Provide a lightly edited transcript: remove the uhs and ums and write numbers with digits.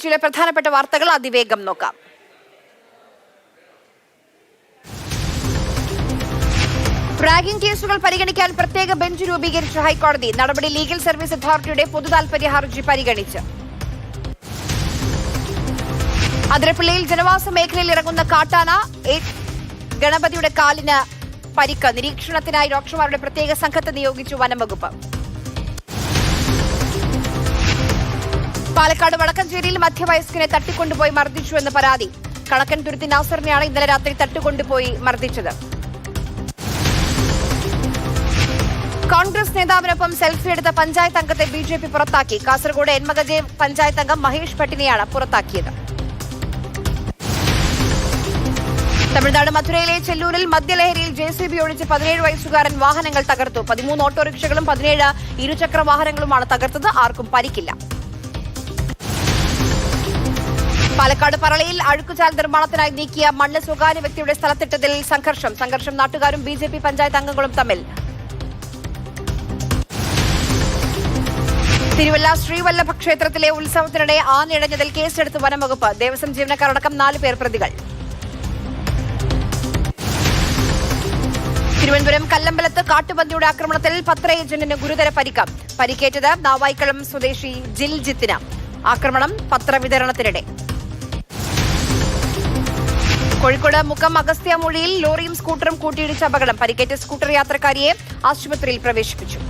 ചില പ്രധാനപ്പെട്ട വാർത്തകൾ അതിവേഗം നോക്കാം. റാഗിംഗ് കേസുകൾ പരിഗണിക്കാൻ പ്രത്യേക ബെഞ്ച് രൂപീകരിച്ച ഹൈക്കോടതി. നടപടി ലീഗൽ സർവീസ് അതോറിറ്റിയുടെ പൊതുതാൽപര്യ ഹർജി പരിഗണിച്ച്. അതിരപ്പിള്ളിയിൽ ജനവാസ മേഖലയിൽ ഇറങ്ങുന്ന കാട്ടാന. ഗണപതിയുടെ കാലിന് പരിക്ക്. നിരീക്ഷണത്തിനായി ഡോക്ടർമാരുടെ പ്രത്യേക സംഘത്തെ നിയോഗിച്ചു വനംവകുപ്പ്. പാലക്കാട് വടക്കഞ്ചേരിയിൽ മധ്യവയസ്കനെ തട്ടിക്കൊണ്ടുപോയി മർദ്ദിച്ചുവെന്ന് പരാതി. കണക്കൻ തുരുത്തി നാസറിനെയാണ് ഇന്നലെ രാത്രി തട്ടിക്കൊണ്ടുപോയി മർദ്ദിച്ചത്. കോൺഗ്രസ് നേതാവിനൊപ്പം സെൽഫി എടുത്ത പഞ്ചായത്ത് അംഗത്തെ ബിജെപി പുറത്താക്കി. കാസർഗോഡ് എൻമകജെ പഞ്ചായത്ത് അംഗം മഹേഷ് ഭട്ടിനെയാണ് പുറത്താക്കിയത്. തമിഴ്നാട് മധുരയിലെ ചെല്ലൂരിൽ മദ്യലഹരിയിൽ JCB ഒഴിച്ച് 17 വയസ്സുകാരൻ വാഹനങ്ങൾ തകർത്തു. 13 ഓട്ടോറിക്ഷകളും 17 ഇരുചക്ര വാഹനങ്ങളുമാണ് തകർത്തത്. ആർക്കും പരിക്കില്ല. പാലക്കാട് പറളയിൽ അഴുക്കുചാൽ നിർമ്മാണത്തിനായി നീക്കിയ മണ്ണ് സ്വകാര്യ വ്യക്തിയുടെ സ്ഥലത്തിട്ടതിൽ സംഘർഷം. നാട്ടുകാരും BJP പഞ്ചായത്ത് അംഗങ്ങളും തമ്മിൽ. തിരുവല്ല ശ്രീവല്ലഭ ക്ഷേത്രത്തിലെ ഉത്സവത്തിനിടെ ആനയിടഞ്ഞതിൽ കേസെടുത്ത് വനംവകുപ്പ്. ദേവസ്വം ജീവനക്കാരടക്കം 4 പേർ പ്രതികൾ. തിരുവനന്തപുരം കല്ലമ്പലത്ത് കാട്ടുപന്നിയുടെ ആക്രമണത്തിൽ പത്ര ഏജന്റിന് ഗുരുതര പരിക്ക്. പരിക്കേറ്റത് നാവായിക്കളം സ്വദേശി ജിൽജിത്തിന്. ആക്രമണം പത്രവിതരണത്തിനിടെ. കോഴിക്കോട് മുക്കം അഗസ്ത്യമൂഴിയിൽ ലോറിയും സ്കൂട്ടറും കൂട്ടിയിടിച്ച അപകടം. പരിക്കേറ്റ സ്കൂട്ടർ യാത്രക്കാരിയെ ആശുപത്രിയിൽ പ്രവേശിപ്പിച്ചു.